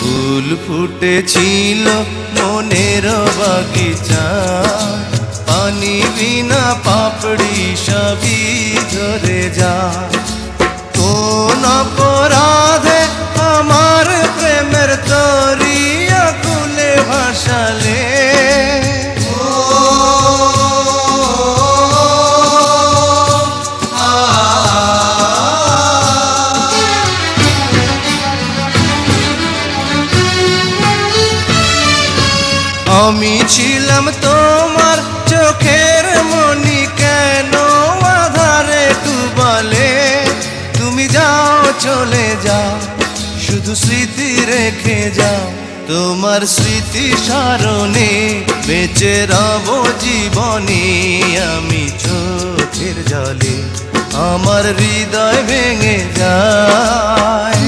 ফুল ফুটেছিল মনের বাগিচা, পানি বিনা পাপড়ি সবই ঝরে যায়। কোন অপরাধে আমার প্রেমের তরি আকুলে ভাসালে, আমি ছিলাম তোমার চোখের মনি, কেন আধারে ডুবালে? তুমি যাও চলে যাও, শুধু স্মৃতি রেখে যাও। তোমার স্মৃতি স্মরণে বেঁচে রব জীবনে। আমি চোখের জলে আমার হৃদয় ভেঙে যায়।